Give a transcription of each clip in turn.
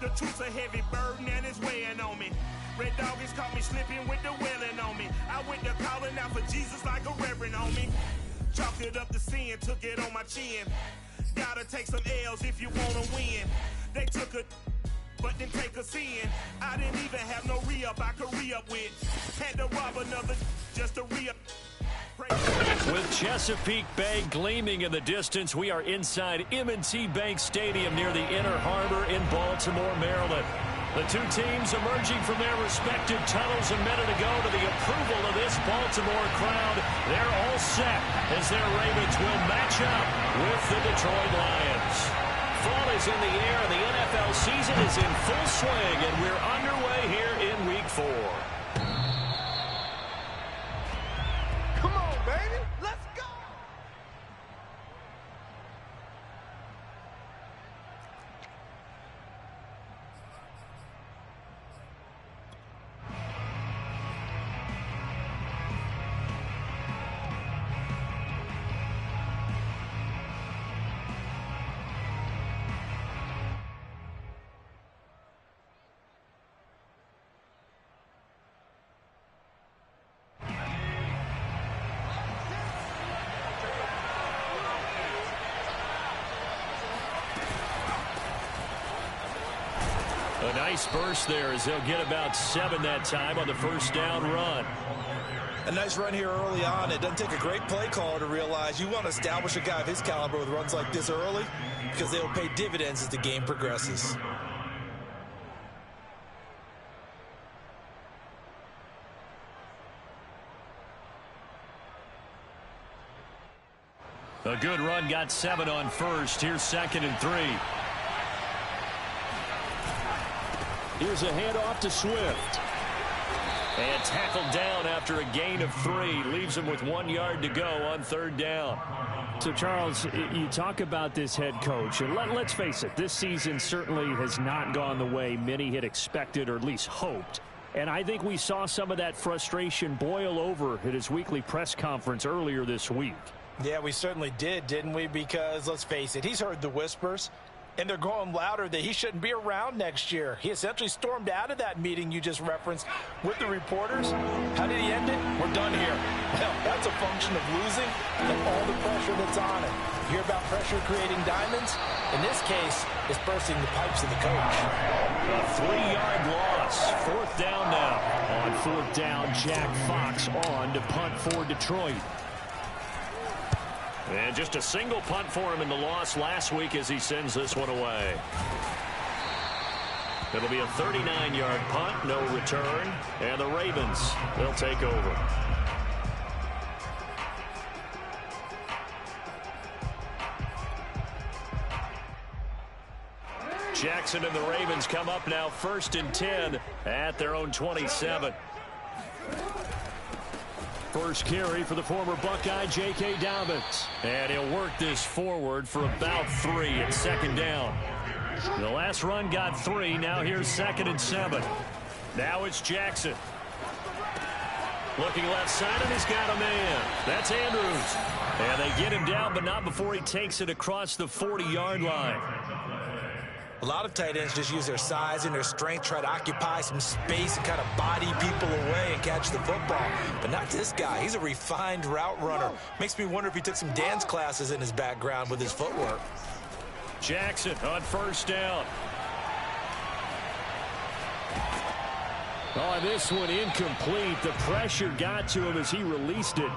The truth's a heavy burden and it's weighing on me. Red doggies caught me slipping with the wailing on me. I went to calling out for Jesus like a reverend on me. Chalked it up to sin, took it on my chin. Gotta take some L's if you wanna win. They took a but didn't take us in. I didn't even have no re-up I could re-up with. Had to rob another just to re-up. With Chesapeake Bay gleaming in the distance, we are inside M&T Bank Stadium near the Inner Harbor in Baltimore, Maryland. The two teams emerging from their respective tunnels a minute ago to the approval of this Baltimore crowd. They're all set as their Ravens will match up with the Detroit Lions. Fall is in the air and the NFL season is in full swing, and we're underway here in Week 4. Come on, baby. Let's go. A nice burst there as they'll get about 7 that time on the first down run. A nice run here early on. It doesn't take a great play caller to realize you want to establish a guy of his caliber with runs like this early because they will pay dividends as the game progresses. A good run got 7 on first. Here's 2nd and 3. Here's a handoff to Swift. And tackled down after a gain of 3. Leaves him with 1 yard to go on 3rd down. So, Charles, you talk about this head coach, and let's face it, this season certainly has not gone the way many had expected or at least hoped. And I think we saw some of that frustration boil over at his weekly press conference earlier this week. Yeah, we certainly did, didn't we? Because, let's face it, he's heard the whispers. And they're going louder that he shouldn't be around next year. He essentially stormed out of that meeting you just referenced with the reporters. How did he end it? We're done here. Well, that's a function of losing and all the pressure that's on it. You hear about pressure creating diamonds? In this case, it's bursting the pipes of the coach. A 3-yard loss. 4th down now. On 4th down, Jack Fox on to punt for Detroit. And just a single punt for him in the loss last week as he sends this one away. It'll be a 39-yard punt, no return, and the Ravens, they'll take over. Jackson and the Ravens come up now 1st and 10 at their own 27. First carry for the former Buckeye, J.K. Dobbins. And he'll work this forward for about 3 at 2nd down. The last run got 3. Now here's 2nd and 7. Now it's Jackson. Looking left side, and he's got a man. That's Andrews. And they get him down, but not before he takes it across the 40-yard line. A lot of tight ends just use their size and their strength, try to occupy some space and kind of body people away and catch the football. But not this guy. He's a refined route runner. Makes me wonder if he took some dance classes in his background with his footwork. Jackson on 1st down. Oh, this one incomplete. The pressure got to him as he released it.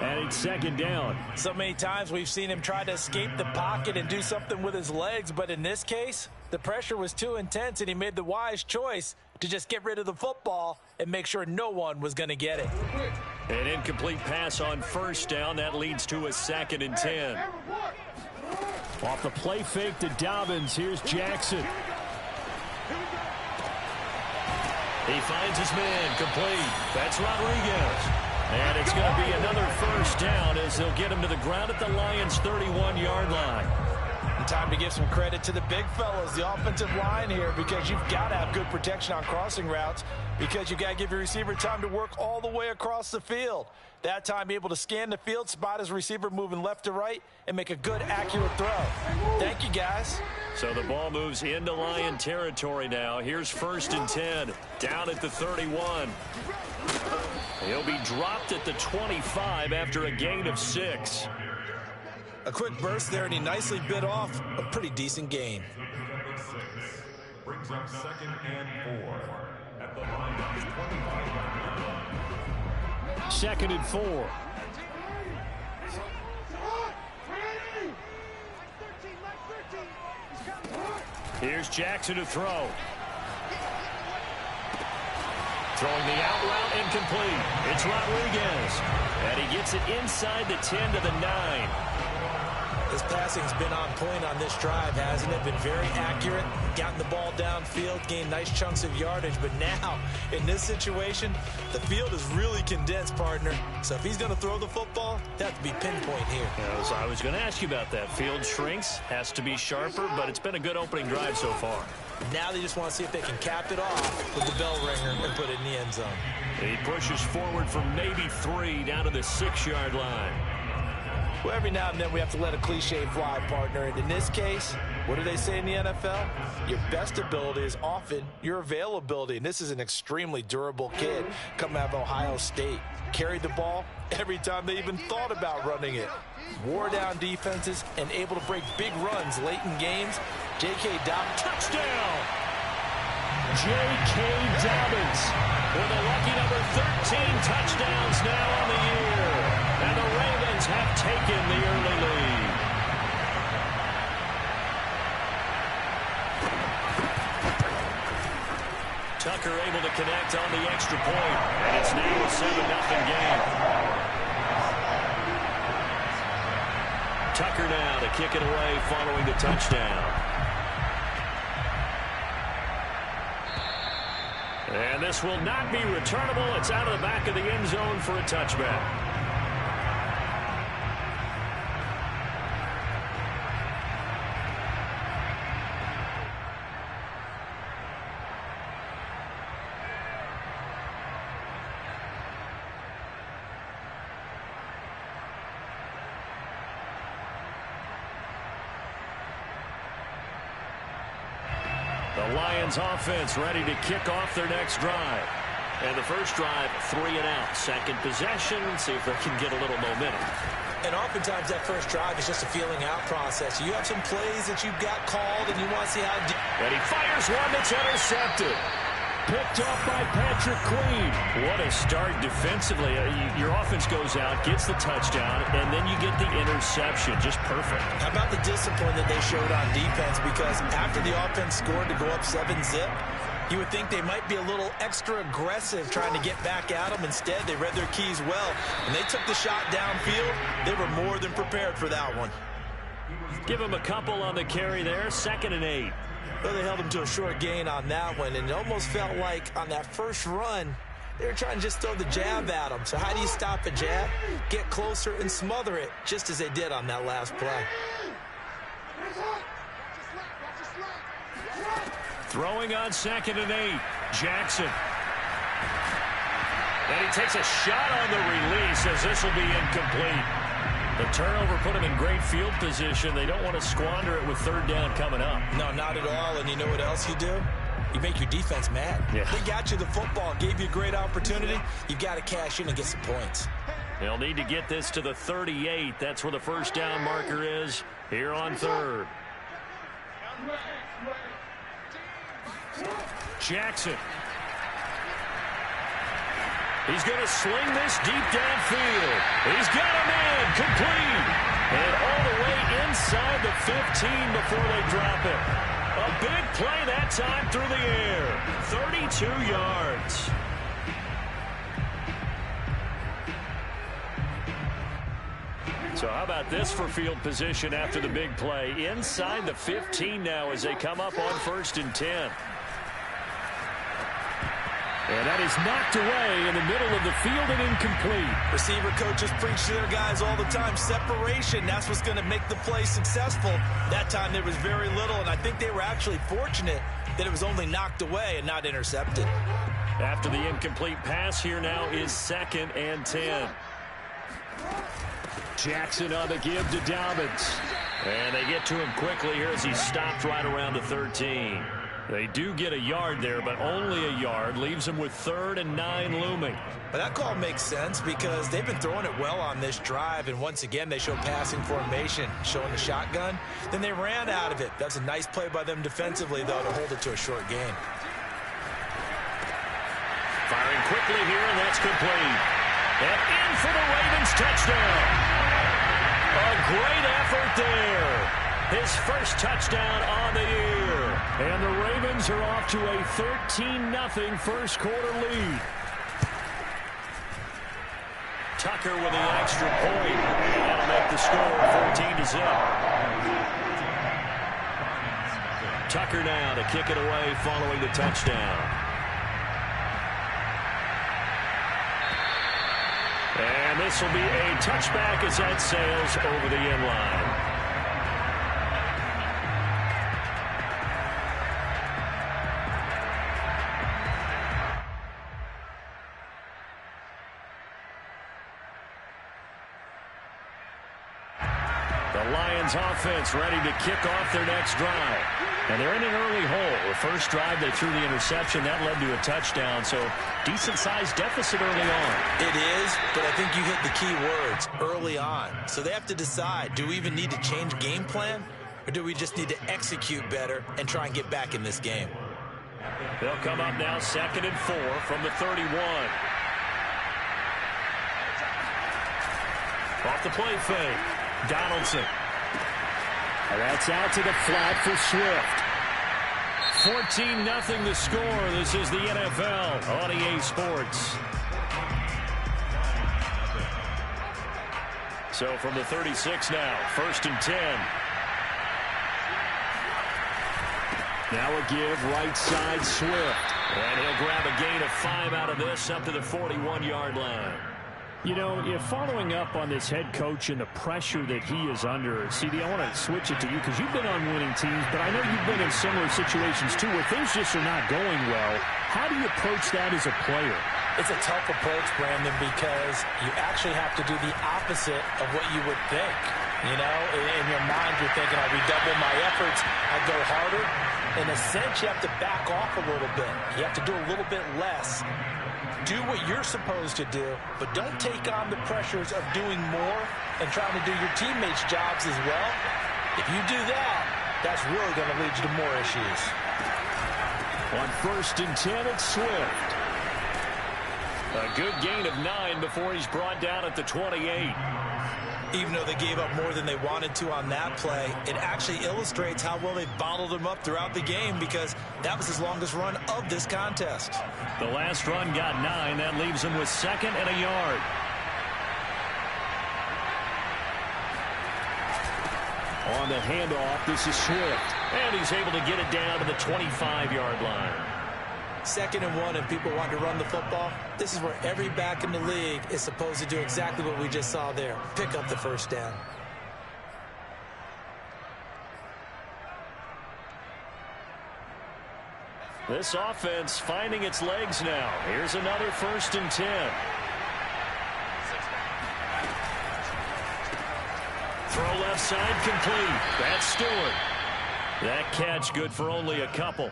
And it's 2nd down. So many times we've seen him try to escape the pocket and do something with his legs. But in this case, the pressure was too intense, and he made the wise choice to just get rid of the football and make sure no one was going to get it. An incomplete pass on 1st down. That leads to a 2nd and 10. Off the play fake to Dobbins. Here's Jackson. He finds his man complete. That's Rodriguez. And it's going to be another 1st down as they'll get him to the ground at the Lions' 31-yard line. time to give some credit to the big fellas, the offensive line here, because you've got to have good protection on crossing routes, because you've got to give your receiver time to work all the way across the field. That time, be able to scan the field, spot his receiver moving left to right, and make a good, accurate throw. Thank you, guys. So the ball moves into Lion territory now. Here's 1st and 10, down at the 31. He'll be dropped at the 25 after a gain of 6. A quick burst there, and he nicely bit off a pretty decent gain. Brings up 2nd and 4 at the line of 25. 2nd and 4. Here's Jackson to throw. Throwing the out route incomplete. It's Rodriguez. And he gets it inside the 10 to the 9. His passing's been on point on this drive, hasn't it? Been very accurate, gotten the ball downfield, gained nice chunks of yardage. But now, in this situation, the field is really condensed, partner. So if he's going to throw the football, that has to be pinpoint here. I was going to ask you about that. Field shrinks, has to be sharper, but it's been a good opening drive so far. Now they just want to see if they can cap it off with the bell ringer and put it in the end zone. He pushes forward for maybe 3 down to the 6-yard line. Well, every now and then we have to let a cliche fly, partner. And in this case, what do they say in the NFL? Your best ability is often your availability. And this is an extremely durable kid coming out of Ohio State. Carried the ball every time they even thought about running it. Wore down defenses and able to break big runs late in games. J.K. Dobbins, touchdown! J.K. Dobbins with a lucky number 13 touchdowns now on the year. And the Ravens have taken the early lead. Tucker able to connect on the extra point. And it's now a 7-0 game. Tucker now to kick it away following the touchdown. And this will not be returnable. It's out of the back of the end zone for a touchback. The Lions offense ready to kick off their next drive. And the first drive, 3 and out. Second possession, see if they can get a little momentum. And oftentimes that first drive is just a feeling out process. You have some plays that you've got called and you want to see how... And he fires one that's intercepted. Picked off by Patrick Queen. What a start defensively. Your offense goes out, gets the touchdown, and then you get the interception. Just perfect. How about the discipline that they showed on defense? Because after the offense scored to go up 7-zip, you would think they might be a little extra aggressive trying to get back at them. Instead, they read their keys well. When they took the shot downfield, they were more than prepared for that one. Give them a couple on the carry there. 2nd and 8. Well, they held him to a short gain on that one, and it almost felt like on that first run, they were trying to just throw the jab at him. So how do you stop a jab? Get closer and smother it, just as they did on that last play. Throwing on 2nd and 8. Jackson. And he takes a shot on the release as this will be incomplete. The turnover put him in great field position. They don't want to squander it with 3rd down coming up. No, not at all. And you know what else you do? You make your defense mad. Yeah. They got you the football, gave you a great opportunity. You've got to cash in and get some points. They'll need to get this to the 38. That's where the first down marker is here on 3rd. Jackson. He's going to sling this deep downfield. He's got him in. Complete. And all the way inside the 15 before they drop it. A big play that time through the air. 32 yards. So how about this for field position after the big play? Inside the 15 now as they come up on 1st and 10. And that is knocked away in the middle of the field and incomplete. Receiver coaches preach to their guys all the time. Separation, that's what's going to make the play successful. That time there was very little, and I think they were actually fortunate that it was only knocked away and not intercepted. After the incomplete pass, here now is 2nd and 10. Jackson on the give to Dobbins. And they get to him quickly here as he stopped right around the 13. They do get a yard there, but only a yard. Leaves them with 3rd and 9 looming. But that call makes sense because they've been throwing it well on this drive, and once again they show passing formation, showing the shotgun. Then they ran out of it. That's a nice play by them defensively, though, to hold it to a short gain. Firing quickly here, and that's complete. And in for the Ravens touchdown. A great effort there. His first touchdown on the year. And the Ravens are off to a 13-0 first quarter lead. Tucker with the extra point. That'll make the score 14-0. Tucker now to kick it away following the touchdown. And this will be a touchback as that sails over the end line. The Lions offense ready to kick off their next drive. And they're in an early hole. The first drive, they threw the interception. That led to a touchdown, so decent-sized deficit early on. It is, but I think you hit the key words, early on. So they have to decide, do we even need to change game plan, or do we just need to execute better and try and get back in this game? They'll come up now 2nd and 4 from the 31. Off the play fake. Donaldson. And that's out to the flat for Swift. 14-0 the score. This is the NFL on EA Sports. So from the 36 now, 1st and 10. Now a give right side Swift. And he'll grab a gain of 5 out of this up to the 41-yard line. You know, if following up on this head coach and the pressure that he is under, CD, I want to switch it to you because you've been on winning teams, but I know you've been in similar situations too where things just are not going well. How do you approach that as a player? It's a tough approach, Brandon, because you actually have to do the opposite of what you would think. You know, in your mind, you're thinking, I redouble my efforts, I go harder. In a sense, you have to back off a little bit. You have to do a little bit less. Do what you're supposed to do, but don't take on the pressures of doing more and trying to do your teammates' jobs as well. If you do that, that's really going to lead you to more issues. On 1st and 10, it's Swift. A good gain of 9 before he's brought down at the 28. Even though they gave up more than they wanted to on that play, it actually illustrates how well they bottled him up throughout the game because that was his longest run of this contest. The last run got 9. That leaves him with 2nd and a yard. On the handoff, this is Swift. And he's able to get it down to the 25-yard line. 2nd and 1 and people want to run the football. This is where every back in the league is supposed to do exactly what we just saw there. Pick up the first down. This offense finding its legs now. Here's another 1st and 10. Throw left side complete. That's Stewart. That catch good for only a couple.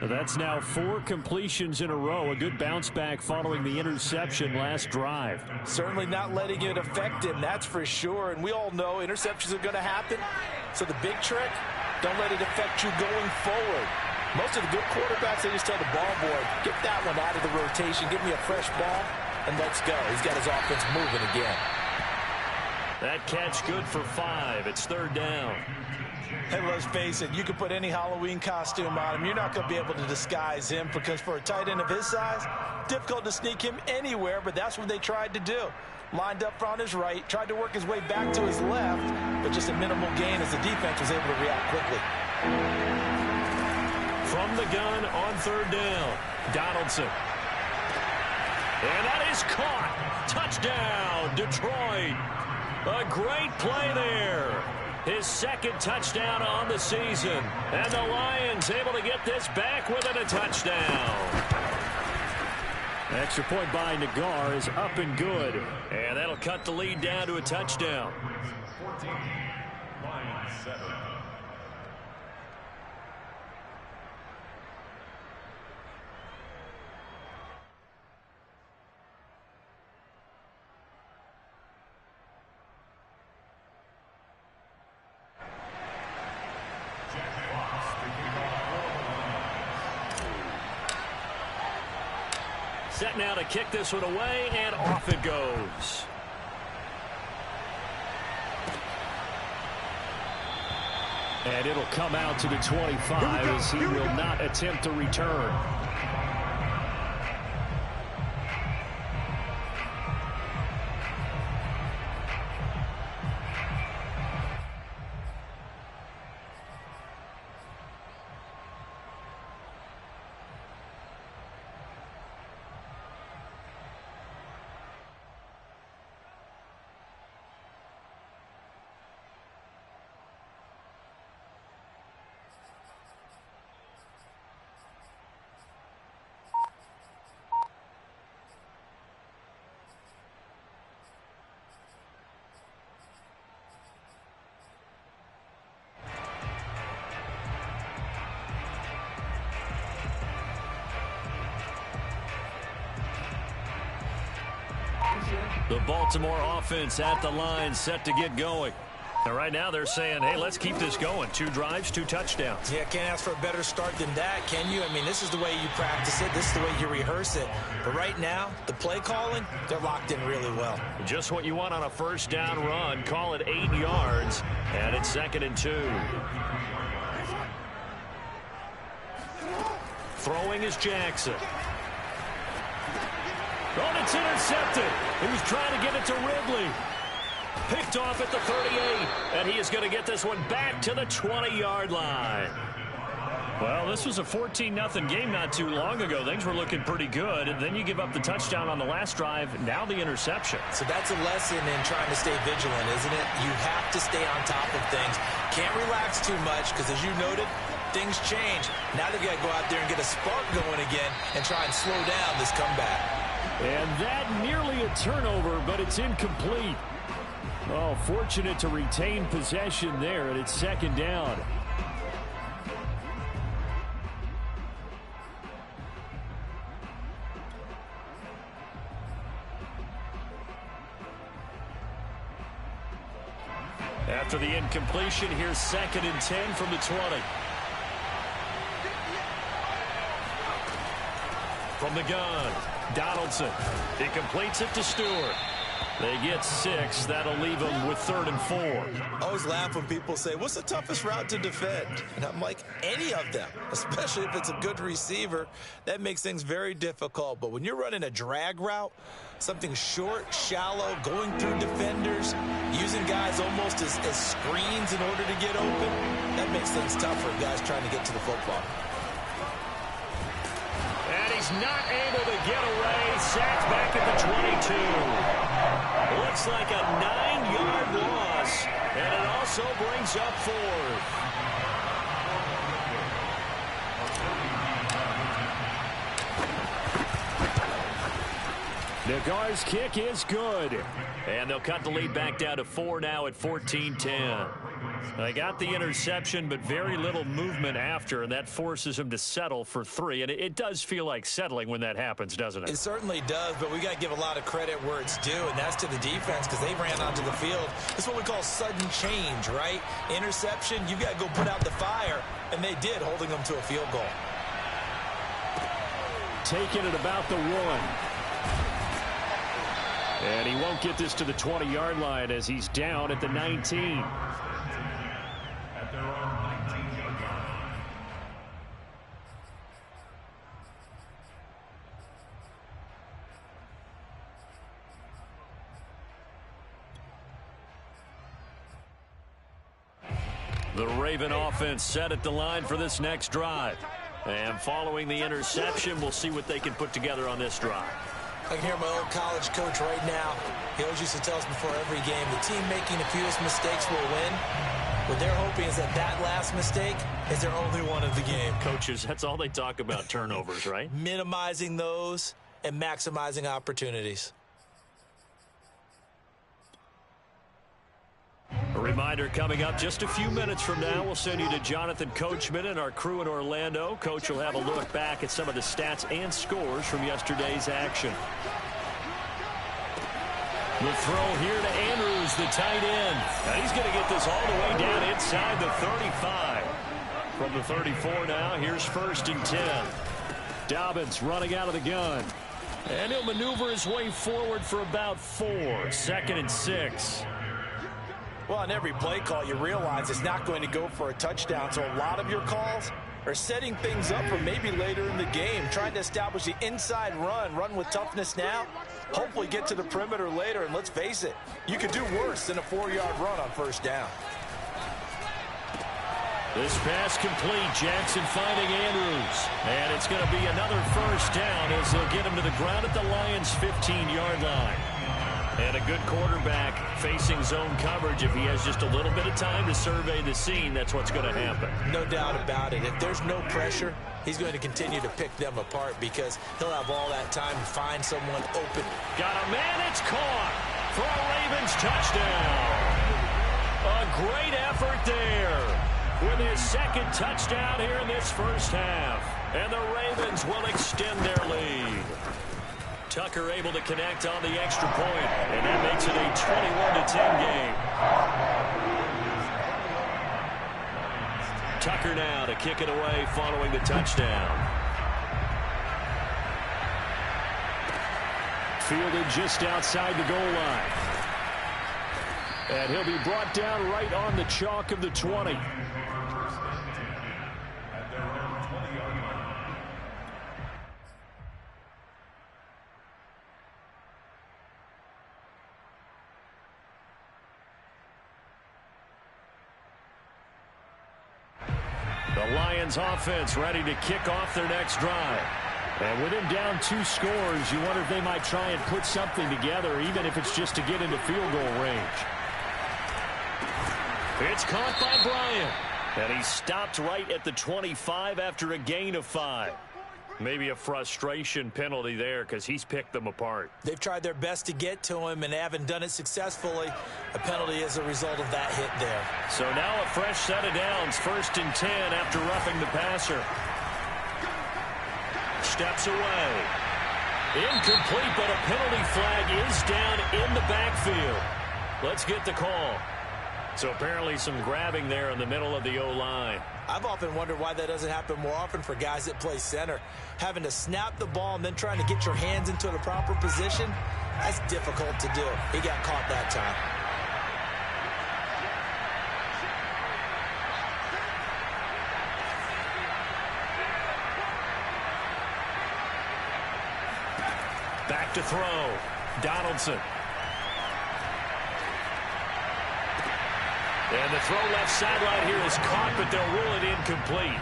That's now 4 completions in a row. A good bounce back following the interception last drive. Certainly not letting it affect him, that's for sure. And we all know interceptions are going to happen. So the big trick, don't let it affect you going forward. Most of the good quarterbacks, they just tell the ball boy, get that one out of the rotation, give me a fresh ball, and let's go. He's got his offense moving again. That catch good for 5. It's 3rd down. Hey, let's face it, you can put any Halloween costume on him. You're not going to be able to disguise him because for a tight end of his size, difficult to sneak him anywhere, but that's what they tried to do. Lined up on his right, tried to work his way back to his left, but just a minimal gain as the defense was able to react quickly. From the gun on 3rd down, Donaldson. And that is caught. Touchdown, Detroit. A great play there. His second touchdown on the season. And the Lions able to get this back within a touchdown. Extra point by Nagar is up and good. And that'll cut the lead down to a touchdown. 14, Lions 7. Set now to kick this one away, and off it goes. And it'll come out to the 25 as he will not attempt to return. The Baltimore offense at the line, set to get going. And right now they're saying, hey, let's keep this going. 2 drives, 2 touchdowns. Yeah, can't ask for a better start than that, can you? I mean, this is the way you practice it. This is the way you rehearse it. But right now, the play calling, they're locked in really well. Just what you want on a first down run. Call it 8 yards, and it's 2nd and 2. Throwing is Jackson. Oh, it's intercepted. He was trying to get it to Ridley. Picked off at the 38, and he is going to get this one back to the 20-yard line. Well, this was a 14-0 game not too long ago. Things were looking pretty good, and then you give up the touchdown on the last drive, now the interception. So that's a lesson in trying to stay vigilant, isn't it? You have to stay on top of things. Can't relax too much because, as you noted, things change. Now they've got to go out there and get a spark going again and try and slow down this comeback. And that nearly a turnover, but it's incomplete. Oh, fortunate to retain possession there, and it's 2nd down. After the incompletion, here's 2nd and 10 from the 20. From the gun, Donaldson. He completes it to Stewart. They get 6. That'll leave them with 3rd and 4. I always laugh when people say, what's the toughest route to defend? And I'm like, any of them, especially if it's a good receiver. That makes things very difficult. But when you're running a drag route, something short, shallow, going through defenders, using guys almost as screens in order to get open, that makes things tough for guys trying to get to the football. And he's not able to get away. Sacked back at the 22. Looks like a 9-yard loss, and it also brings up 4th. Nagar's kick is good. And they'll cut the lead back down to 4 now at 14-10. They got the interception, but very little movement after, and that forces them to settle for 3. And it does feel like settling when that happens, doesn't it? It certainly does, but we got to give a lot of credit where it's due, and that's to the defense because they ran onto the field. This is what we call sudden change, right? Interception, you got to go put out the fire, and they did, holding them to a field goal. Taking it about the 1. And he won't get this to the 20-yard line as he's down at the 19. At their own 19-yard line. The Raven offense set at the line for this next drive. And following the interception, we'll see what they can put together on this drive. I can hear my old college coach right now. He always used to tell us before every game, the team making the fewest mistakes will win. What they're hoping is that last mistake is their only one of the game. Coaches, that's all they talk about, turnovers, right? Minimizing those and maximizing opportunities. A reminder coming up just a few minutes from now. We'll send you to Jonathan Coachman and our crew in Orlando. Coach will have a look back at some of the stats and scores from yesterday's action. The throw here to Andrews, the tight end. And he's going to get this all the way down inside the 35. From the 34 now, here's 1st and 10. Dobbins running out of the gun. And he'll maneuver his way forward for about 4. 2nd and 6. Well, on every play call, you realize it's not going to go for a touchdown. So a lot of your calls are setting things up for maybe later in the game, trying to establish the inside run with toughness now, hopefully get to the perimeter later. And let's face it, you could do worse than a 4-yard run on 1st down. This pass complete. Jackson finding Andrews. And it's going to be another 1st down as they'll get him to the ground at the Lions' 15-yard line. And a good quarterback facing zone coverage. If he has just a little bit of time to survey the scene, that's what's going to happen. No doubt about it. If there's no pressure, he's going to continue to pick them apart because he'll have all that time to find someone open. Got a man, it's caught for a Ravens touchdown. A great effort there with his 2nd touchdown here in this 1st half. And the Ravens will extend their lead. Tucker able to connect on the extra point, and that makes it a 21-10 game. Tucker now to kick it away following the touchdown. Fielded just outside the goal line. And he'll be brought down right on the chalk of the 20. The Lions offense ready to kick off their next drive. And with him down 2 scores, you wonder if they might try and put something together, even if it's just to get into field goal range. It's caught by Bryant. And he's stopped right at the 25 after a gain of 5. Maybe a frustration penalty there because he's picked them apart. They've tried their best to get to him and they haven't done it successfully. A penalty as a result of that hit there. So now a fresh set of downs. 1st and 10 after roughing the passer. Steps away. Incomplete, but a penalty flag is down in the backfield. Let's get the call. So apparently some grabbing there in the middle of the O-line. I've often wondered why that doesn't happen more often for guys that play center. Having to snap the ball and then trying to get your hands into the proper position, that's difficult to do. He got caught that time. Back to throw. Donaldson. And the throw left sideline here is caught, but they'll rule it incomplete.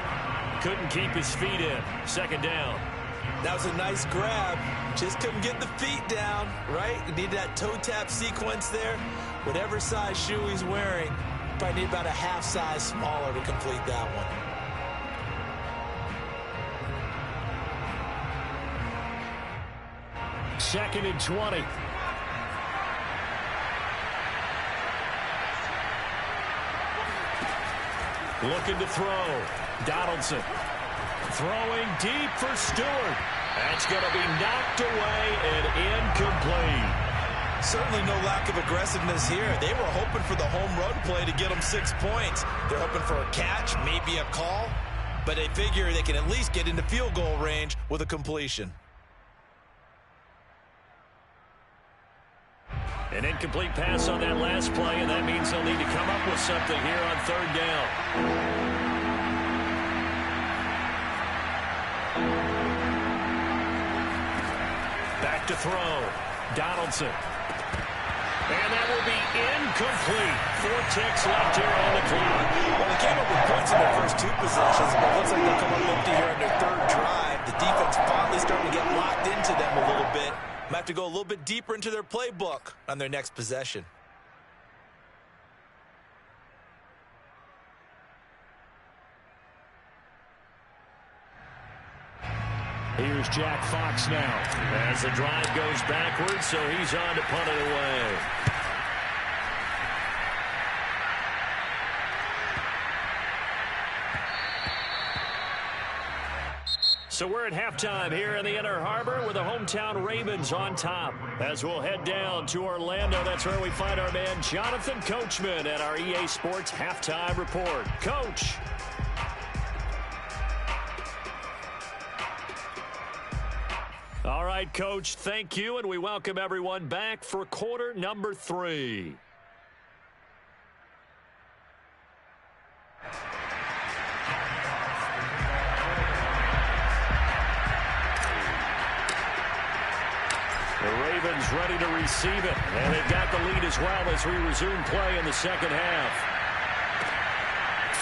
Couldn't keep his feet in. 2nd down. That was a nice grab. Just couldn't get the feet down, right? You need that toe tap sequence there. Whatever size shoe he's wearing, probably need about a half size smaller to complete that one. Second and 20. Looking to throw. Donaldson. Throwing deep for Stewart. That's going to be knocked away and incomplete. Certainly no lack of aggressiveness here. They were hoping for the home run play to get them 6 points. They're hoping for a catch, maybe a call, but they figure they can at least get into field goal range with a completion. An incomplete pass on that last play, and that means they'll need to come up with something here on 3rd down. Back to throw. Donaldson. And that will be incomplete. 4 ticks left here on the clock. Well, they came up with points in their first 2 possessions, but it looks like they'll come up empty here on their 3rd drive. The defense finally starting to get locked into them a little bit. I'm have to go a little bit deeper into their playbook on their next possession. Here's Jack Fox now. As the drive goes backwards, so he's on to punt it away. So we're at halftime here in the Inner Harbor with the hometown Ravens on top. As we'll head down to Orlando, that's where we find our man Jonathan Coachman at our EA Sports Halftime Report. Coach. All right, Coach, thank you, and we welcome everyone back for quarter number 3. The Ravens ready to receive it, and they've got the lead as well as we resume play in the second half.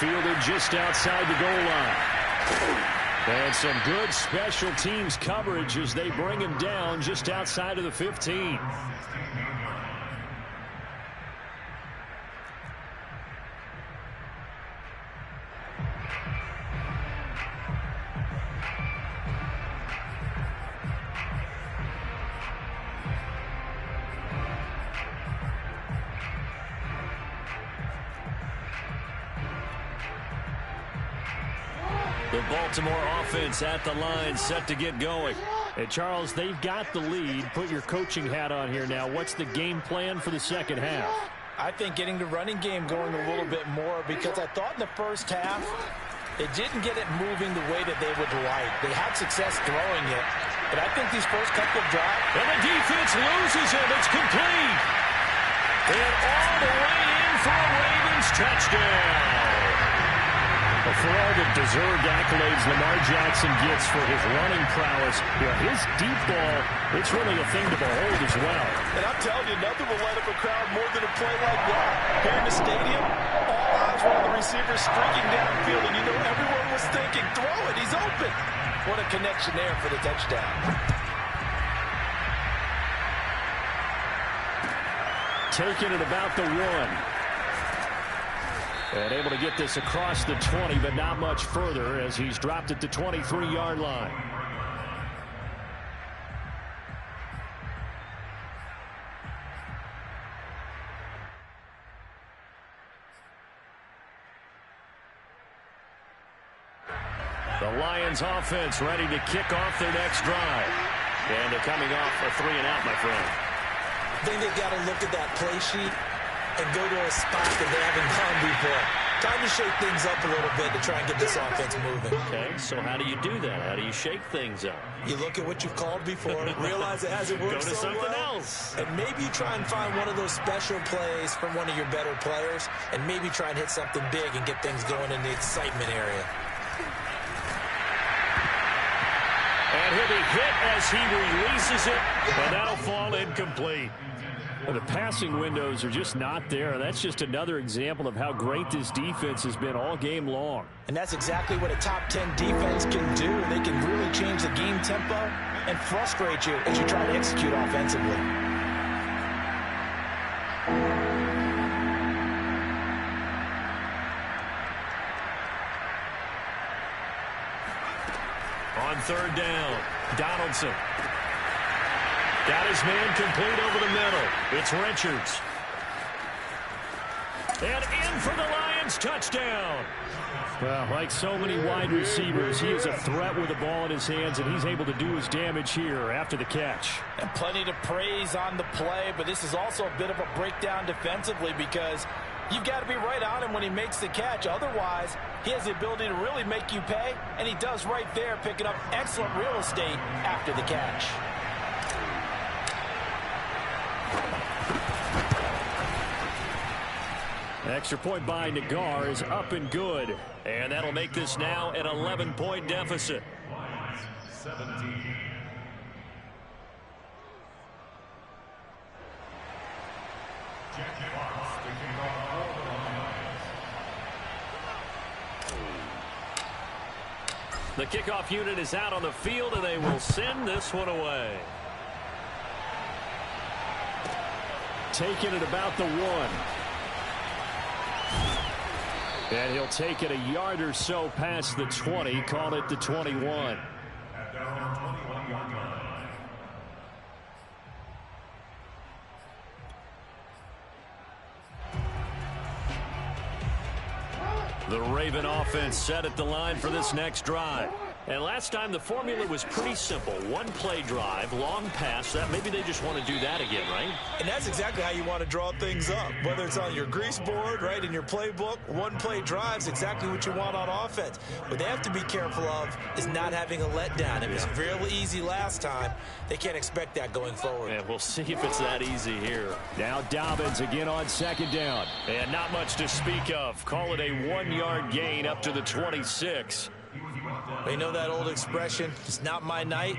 Fielded just outside the goal line. And some good special teams coverage as they bring him down just outside of the 15. The Baltimore offense at the line, set to get going. And Charles, they've got the lead. Put your coaching hat on here now. What's the game plan for the second half? I think getting the running game going a little bit more, because I thought in the first half it didn't get it moving the way that they would like. They had success throwing it, but I think these first couple of drives. And the defense loses him. It's complete. And all the way in for a Ravens touchdown. For all the deserved accolades Lamar Jackson gets for his running prowess, his deep ball, it's really a thing to behold as well. And I'm telling you, nothing will light up a crowd more than a play like that. Here in the stadium, all eyes were on the receiver streaking downfield, and you know everyone was thinking, throw it, he's open. What a connection there for the touchdown. Taking it about the 1. And able to get this across the 20, but not much further as he's dropped it to 23-yard line. The Lions offense ready to kick off their next drive. And they're coming off a 3-and-out, my friend. I think they've got to look at that play sheet and go to a spot that they haven't gone before. Time to shake things up a little bit to try and get this offense moving. Okay, so how do you do that? How do you shake things up? You look at what you've called before, realize it hasn't worked Go to so something well, else. and maybe you try and find one of those special plays from one of your better players, and maybe try and hit something big and get things going in the excitement area. And he'll be hit as he releases it, and that'll fall incomplete. Well, the passing windows are just not there. That's just another example of how great this defense has been all game long. And that's exactly what a top 10 defense can do. They can really change the game tempo and frustrate you as you try to execute offensively. On third down, Donaldson. Got his man complete over the middle. It's Richards. And in for the Lions, touchdown. Well, like so many wide receivers, he is a threat with the ball in his hands, and he's able to do his damage here after the catch. And plenty to praise on the play, but this is also a bit of a breakdown defensively because you've got to be right on him when he makes the catch. Otherwise, he has the ability to really make you pay, and he does right there, picking up excellent real estate after the catch. Extra point by Nagar is up and good. And that'll make this now an 11-point deficit. 17. The kickoff unit is out on the field, and they will send this one away. take it at about the 1. And he'll take it a yard or so past the 20, call it the 21. The Raven offense set at the line for this next drive. And last time the formula was pretty simple. One-play drive, long pass. That maybe they just want to do that again, right? And that's exactly how you want to draw things up. Whether it's on your grease board, right, in your playbook, one-play drive's exactly what you want on offense. What they have to be careful of is not having a letdown. It was real easy last time. They can't expect that going forward. And we'll see if it's that easy here. Now Dobbins again on second down. And not much to speak of. Call it a 1-yard gain up to the 26. You know that old expression, it's not my night?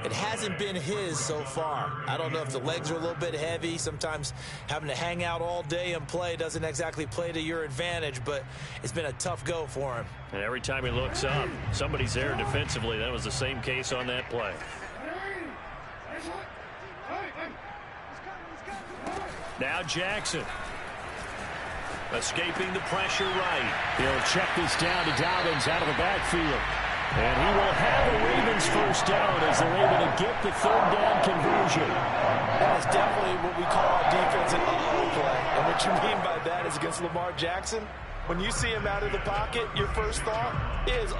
It hasn't been his so far. I don't know if the legs are a little bit heavy. Sometimes having to hang out all day and play doesn't exactly play to your advantage, but it's been a tough go for him. And every time he looks up, somebody's there defensively. That was the same case on that play. Now Jackson. Escaping the pressure right. He'll check this down to Dobbins out of the backfield. And he will have a Ravens first down as they're able to get the third down conversion. That is definitely what we call a defensive play. And what you mean by that is against Lamar Jackson, when you see him out of the pocket, your first thought is,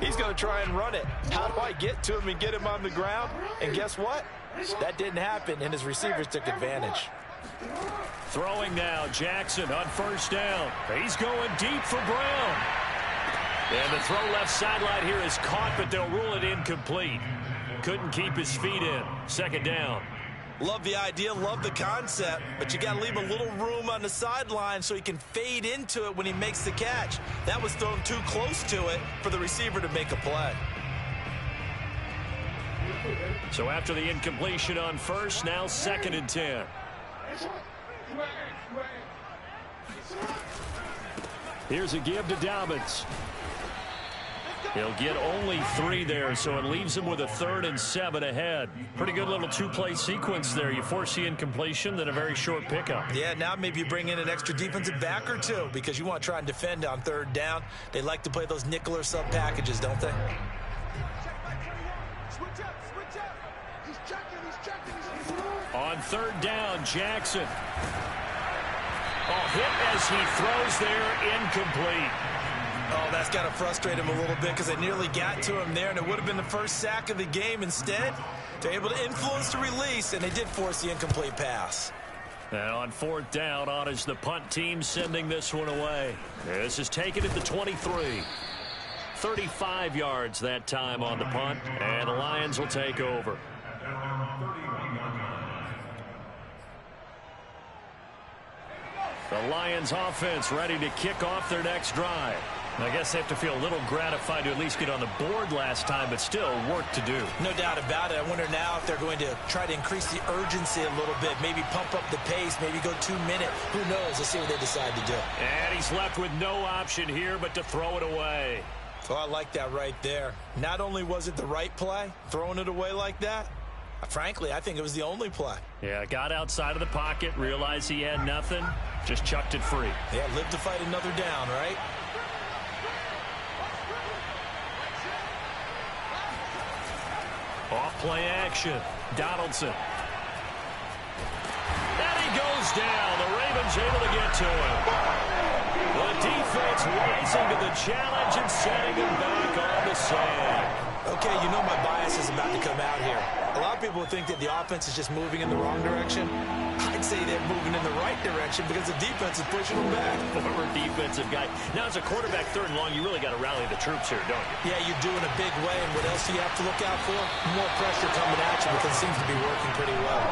he's going to try and run it. How do I get to him and get him on the ground? And guess what? That didn't happen, and his receivers took advantage. Throwing now, Jackson on first down. He's going deep for Brown. And the throw left sideline here is caught, but they'll rule it incomplete. Couldn't keep his feet in. Second down. Love the idea, love the concept, but you got to leave a little room on the sideline so he can fade into it when he makes the catch. That was thrown too close to it for the receiver to make a play. So after the incompletion on first, now 2nd and 10. Here's a give to Dobbins. He'll get only 3 there, so it leaves him with a 3rd and 7 ahead. Pretty good little 2-play sequence there. You force the incompletion, then a very short pickup. Yeah, now maybe you bring in an extra defensive back or 2 because you want to try and defend on 3rd down. They like to play those nickel or sub packages, don't they? On 3rd down, Jackson. Hit as he throws there, incomplete. Oh, that's got to frustrate him a little bit because they nearly got to him there, and it would have been the first sack of the game. Instead, they're able to influence the release, and they did force the incomplete pass. And on 4th down, on is the punt team sending this one away. This is taken at the 23. 35 yards that time on the punt, and the Lions will take over. The Lions offense ready to kick off their next drive. I guess they have to feel a little gratified to at least get on the board last time, but still work to do. No doubt about it. I wonder now if they're going to try to increase the urgency a little bit, maybe pump up the pace, maybe go 2 minutes. Who knows? Let's see what they decide to do. And he's left with no option here but to throw it away. Oh, I like that right there. Not only was it the right play, throwing it away like that, frankly, I think it was the only play. Yeah, got outside of the pocket, realized he had nothing, just chucked it free. Yeah, live to fight another down, right? Off play action. Donaldson. And he goes down. The Ravens able to get to him. The defense rising to the challenge and setting him back on the sand. Okay, you know my bias is about to come out here. A lot of people think that the offense is just moving in the wrong direction. I'd say they're moving in the right direction because the defense is pushing them back. Former defensive guy. Now, as a quarterback 3rd and long, you really got to rally the troops here, don't you? Yeah, you do in a big way. And what else do you have to look out for? More pressure coming at you because it seems to be working pretty well.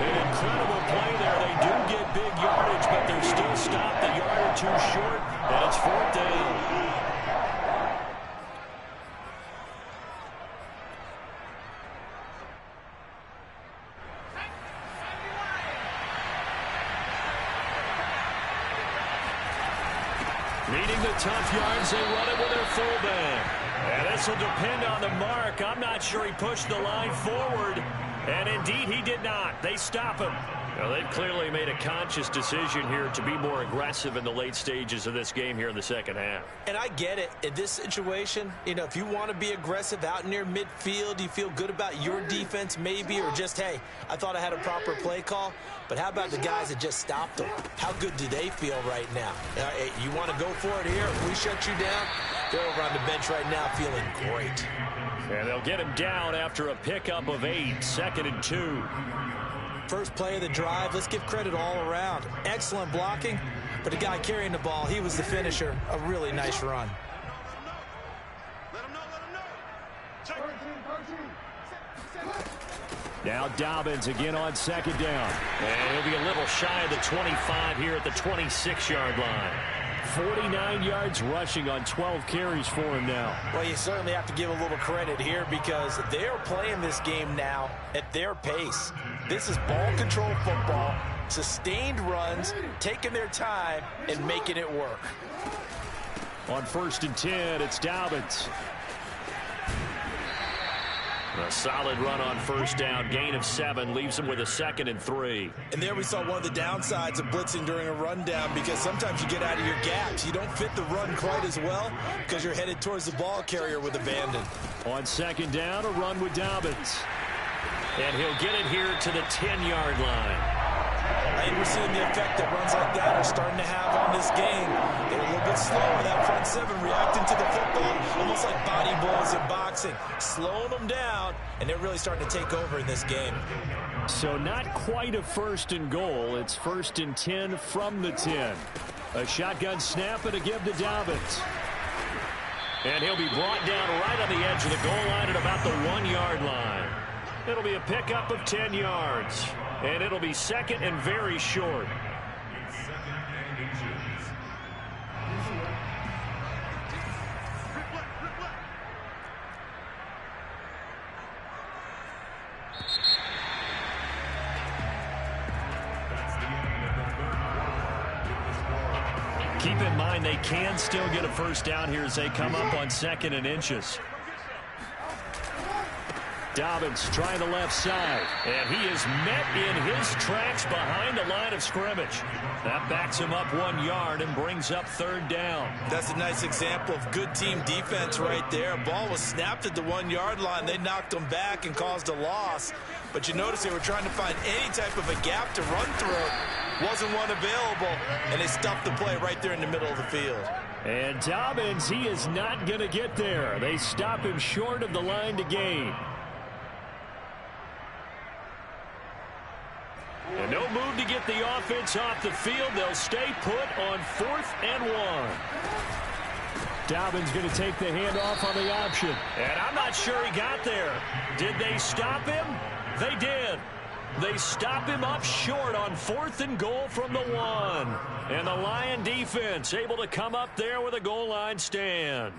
An incredible play there. They do get big yardage, but they're still stopped a yard or 2 short, and it's 4th down. Needing the tough yards, they run it with their fullback. And this will depend on the mark. I'm not sure he pushed the line forward. And indeed, he did not. They stop him. Well, they've clearly made a conscious decision here to be more aggressive in the late stages of this game here in the second half. And I get it. In this situation, you know, if you want to be aggressive out near midfield, you feel good about your defense maybe, or just, hey, I thought I had a proper play call. But how about the guys that just stopped them? How good do they feel right now? You want to go for it here? If we shut you down, they're over on the bench right now feeling great. And they'll get him down after a pickup of 8, 2nd and 2. First play of the drive, let's give credit all around. Excellent blocking, but the guy carrying the ball, he was the finisher. A really nice run. Now Dobbins again on 2nd down. And he'll be a little shy of the 25 here at the 26-yard line. 49 yards rushing on 12 carries for him now. Well, you certainly have to give a little credit here because they're playing this game now at their pace. This is ball control football, sustained runs, taking their time and making it work. On 1st and 10, it's Dobbins. A solid run on 1st down, gain of 7, leaves him with a 2nd and 3. And there we saw one of the downsides of blitzing during a rundown because sometimes you get out of your gaps. You don't fit the run quite as well because you're headed towards the ball carrier with abandon. On 2nd down, a run with Dobbins. And he'll get it here to the 10-yard line. I think we're seeing the effect that runs like that are starting to have on this game. They're a little bit slower, that front 7, reacting to the football, almost like body blows in boxing, slowing them down, and they're really starting to take over in this game. So not quite a 1st and goal. It's 1st and 10 from the 10. A shotgun snap and a give to Dobbins. And he'll be brought down right on the edge of the goal line at about the 1-yard line. It'll be a pickup of 10 yards. And it'll be 2nd and very short. Keep in mind they can still get a 1st down here as they come up on 2nd and inches. Dobbins trying the left side. And he is met in his tracks behind the line of scrimmage. That backs him up 1 yard and brings up 3rd down. That's a nice example of good team defense right there. Ball was snapped at the 1-yard line. They knocked him back and caused a loss. But you notice they were trying to find any type of a gap to run through. Wasn't one available, and they stuffed the play right there in the middle of the field. And Dobbins, he is not going to get there. They stop him short of the line to gain. And no move to get the offense off the field. They'll stay put on 4th and 1. Dobbins going to take the handoff on the option. And I'm not sure he got there. Did they stop him? They did. They stop him up short on 4th and goal from the 1. And the Lion defense able to come up there with a goal line stand.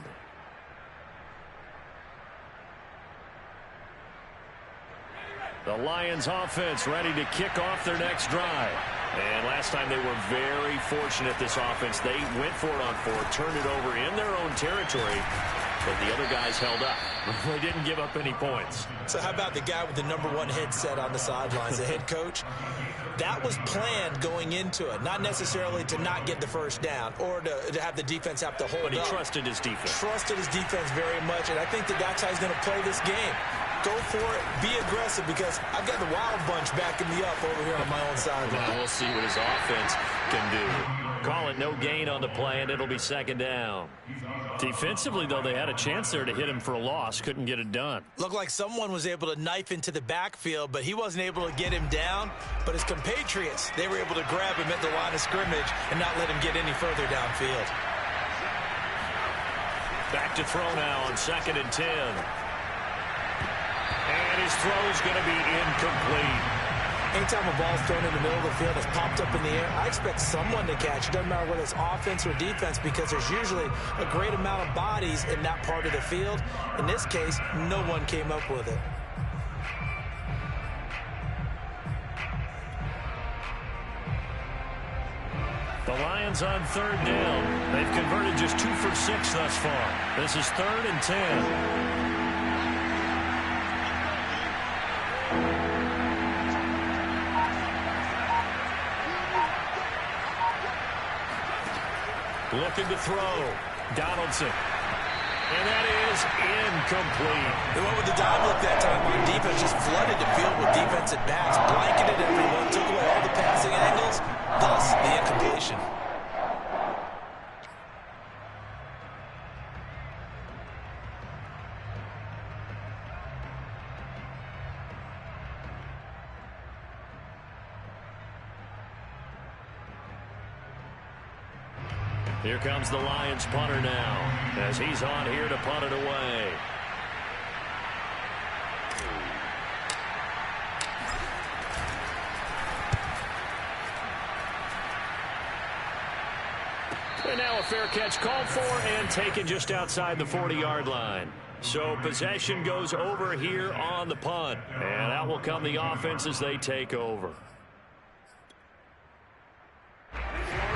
The Lions offense ready to kick off their next drive. And last time they were very fortunate, this offense. They went for it on 4th, turned it over in their own territory, but the other guys held up. They didn't give up any points. So how about the guy with the #1 headset on the sidelines, the head coach? That was planned going into it, not necessarily to not get the 1st down or to have the defense have to hold up. But he trusted his defense. Trusted his defense very much, and I think that's how he's going to play this game. Go for it, be aggressive, because I've got the wild bunch backing me up over here on my own sideline. Well, we'll see what his offense can do. Call it no gain on the play, and it'll be 2nd down. Defensively, though, they had a chance there to hit him for a loss. Couldn't get it done. Looked like someone was able to knife into the backfield, but he wasn't able to get him down. But his compatriots, they were able to grab him at the line of scrimmage and not let him get any further downfield. Back to throw now on 2nd and 10. And his throw's going to be incomplete. Anytime a ball's thrown in the middle of the field, it's popped up in the air, I expect someone to catch. It doesn't matter whether it's offense or defense, because there's usually a great amount of bodies in that part of the field. In this case, no one came up with it. The Lions on 3rd down. They've converted just 2 for 6 thus far. This is 3rd and 10. Looking to throw. Donaldson. And that is incomplete. They went with the dime look that time on defense. Just flooded the field with defensive backs. Blanketed everyone. Took away all the passing angles. Thus, the incompletion. Here comes the Lions punter now, as he's on here to punt it away. And now a fair catch called for and taken just outside the 40-yard line. So possession goes over here on the punt. And out will come the offense as they take over.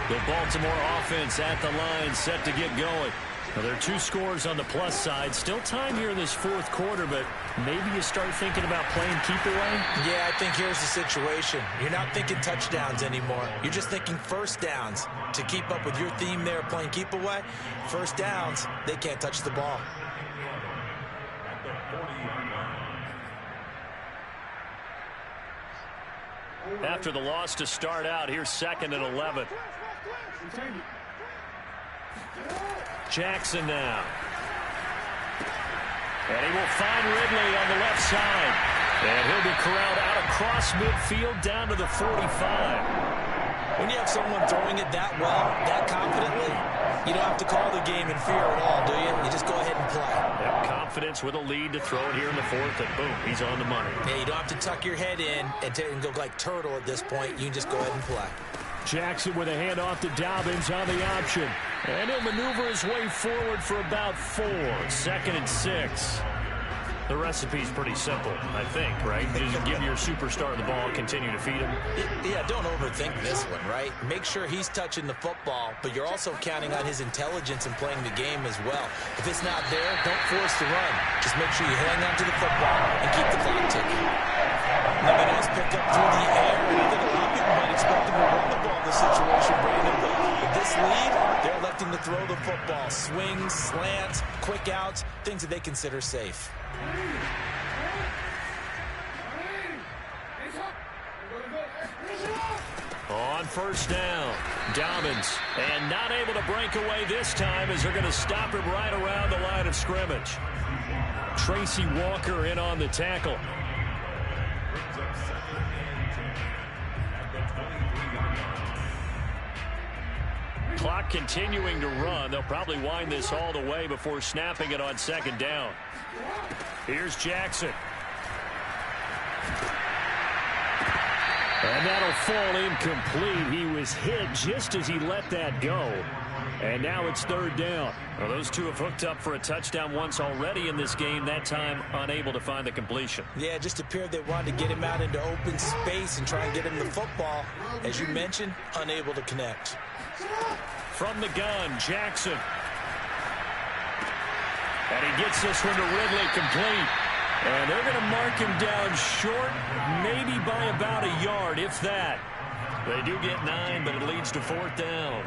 The Baltimore offense at the line, set to get going. Now, there are 2 scores on the plus side. Still time here in this fourth quarter, but maybe you start thinking about playing keep away? Yeah, I think here's the situation. You're not thinking touchdowns anymore. You're just thinking first downs. To keep up with your theme there, playing keep away, first downs, they can't touch the ball. After the loss to start out, here's 2nd and 11. Jackson now. And he will find Ridley on the left side. And he'll be corralled out across midfield down to the 45. When you have someone throwing it that well, that confidently, you don't have to call the game in fear at all, do you? You just go ahead and play. Yep, confidence with a lead to throw it here in the 4th, and boom, he's on the money. Yeah, you don't have to tuck your head in and go like turtle at this point. You can just go ahead and play. Jackson with a handoff to Dobbins on the option. And he'll maneuver his way forward for about 4. 2nd and 6. The recipe's pretty simple, I think, right? You just give your superstar the ball, continue to feed him. Yeah, don't overthink this one, right? Make sure he's touching the football, but you're also counting on his intelligence in playing the game as well. If it's not there, don't force the run. Just make sure you hang on to the football and keep the clock ticking. Now, a nice pickup through the air, and I think a lot of people might expect him to run the ball in this situation, Brandon, but with this lead, they're electing to throw the football. Swings, slants, quick outs, things that they consider safe. On first down, Dobbins, and not able to break away this time as they're going to stop him right around the line of scrimmage. Tracy Walker in on the tackle. Clock continuing to run. They'll probably wind this all the way before snapping it on 2nd down. Here's Jackson. And that'll fall incomplete. He was hit just as he let that go. And now it's 3rd down. Well, those two have hooked up for a touchdown once already in this game. That time unable to find the completion. Yeah, it just appeared they wanted to get him out into open space and try and get him the football. As you mentioned, unable to connect. From the gun, Jackson. And he gets this one to Ridley complete. And they're going to mark him down short, maybe by about a yard, if that. They do get 9, but it leads to 4th down.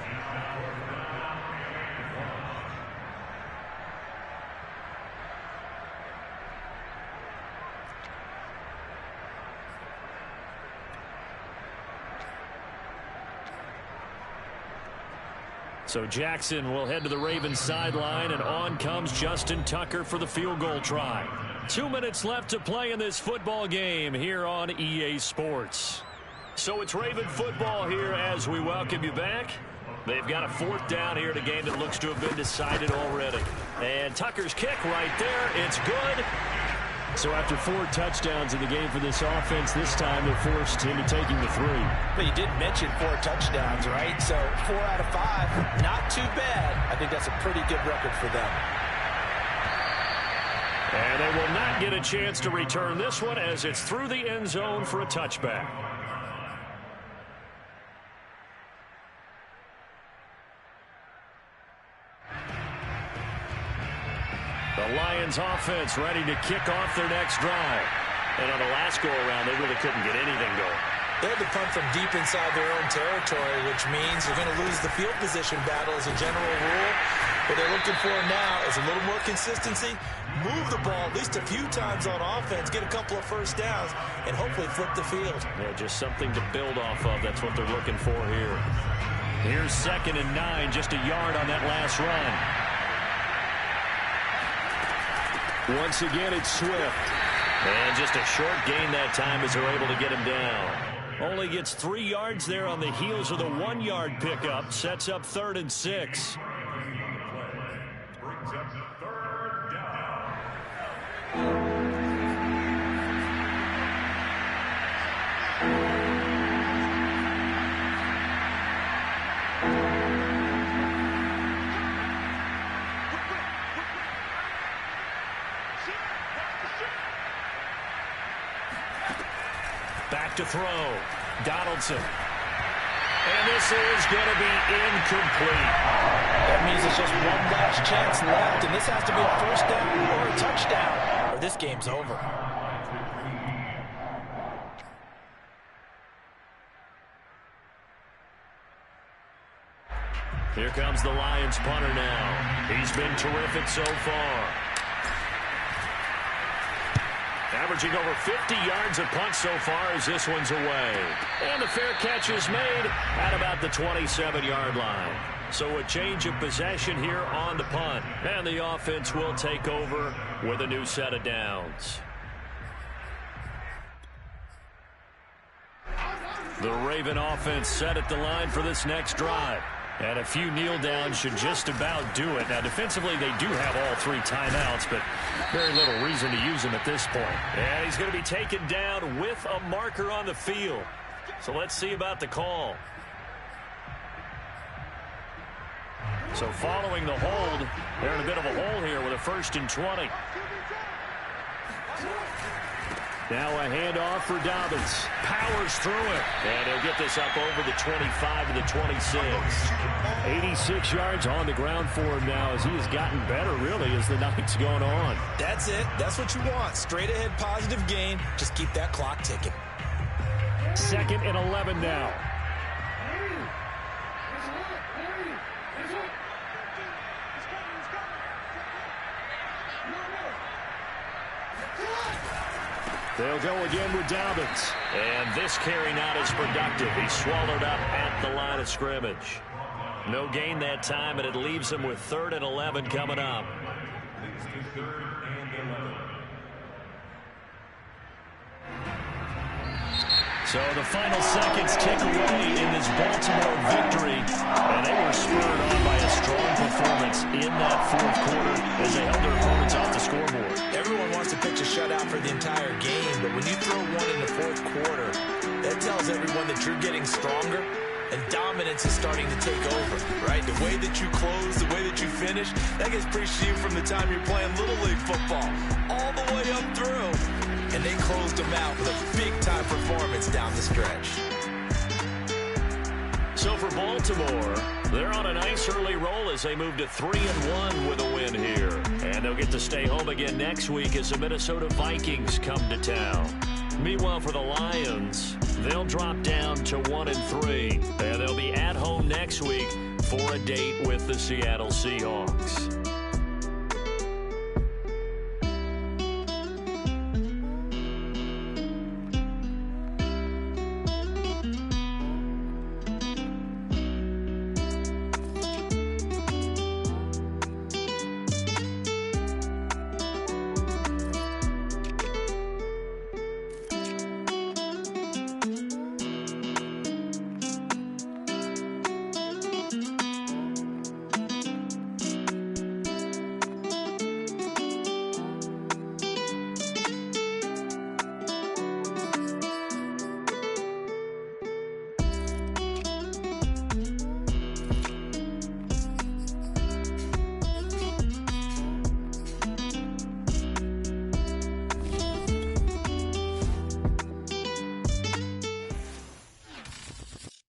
So Jackson will head to the Ravens sideline, and on comes Justin Tucker for the field goal try. 2 minutes left to play in this football game here on EA Sports. So it's Raven football here as we welcome you back. They've got a 4th down here in a game that looks to have been decided already. And Tucker's kick right there. It's good. So after 4 touchdowns in the game for this offense, this time they're forced into taking the 3. But you did mention 4 touchdowns, right? So 4 out of 5, not too bad. I think that's a pretty good record for them. And they will not get a chance to return this one as it's through the end zone for a touchback. The Lions offense ready to kick off their next drive. And on the last go-around, they really couldn't get anything going. They had to punt from deep inside their own territory, which means you're going to lose the field position battle as a general rule. What they're looking for now is a little more consistency, move the ball at least a few times on offense, get a couple of first downs, and hopefully flip the field. Yeah, just something to build off of. That's what they're looking for here. Here's 2nd and 9, just a yard on that last run. Once again, it's Swift. And just a short gain that time as they're able to get him down. Only gets 3 yards there on the heels of the 1-yard pickup. Sets up 3rd and 6. Brings up 3rd down. Back to throw. Donaldson. And this is going to be incomplete. That means it's just one last chance left, and this has to be a first down or a touchdown, or this game's over. Here comes the Lions punter now. He's been terrific so far. Averaging over 50 yards a punt so far as this one's away. And the fair catch is made at about the 27-yard line. So a change of possession here on the punt. And the offense will take over with a new set of downs. The Raven offense set at the line for this next drive. And a few kneel downs should just about do it. Now, defensively, they do have all 3 timeouts, but very little reason to use them at this point. And he's going to be taken down with a marker on the field. So let's see about the call. So following the hold, they're in a bit of a hole here with a 1st and 20. Now a handoff for Dobbins. Powers through it. And he'll get this up over the 25 to the 26. 86 yards on the ground for him now as he has gotten better, really, as the night's gone on. That's it. That's what you want. Straight ahead positive gain. Just keep that clock ticking. 2nd and 11 now. They'll go again with Dobbins. And this carry not as productive. He's swallowed up at the line of scrimmage. No gain that time, and it leaves him with 3rd and 11 coming up. So the final seconds tick away in this Baltimore victory. And they were spurred on by a strong performance in that 4th quarter as they held their opponents off the scoreboard. Everyone wants to pitch a shutout for the entire game, but when you throw one in the 4th quarter, that tells everyone that you're getting stronger and dominance is starting to take over, right? The way that you close, the way that you finish, that gets preached to you from the time you're playing Little League football all the way up through. And they closed them out with a big-time performance down the stretch. So for Baltimore, they're on a nice early roll as they move to 3-1 with a win here. And they'll get to stay home again next week as the Minnesota Vikings come to town. Meanwhile, for the Lions, they'll drop down to 1-3. And they'll be at home next week for a date with the Seattle Seahawks.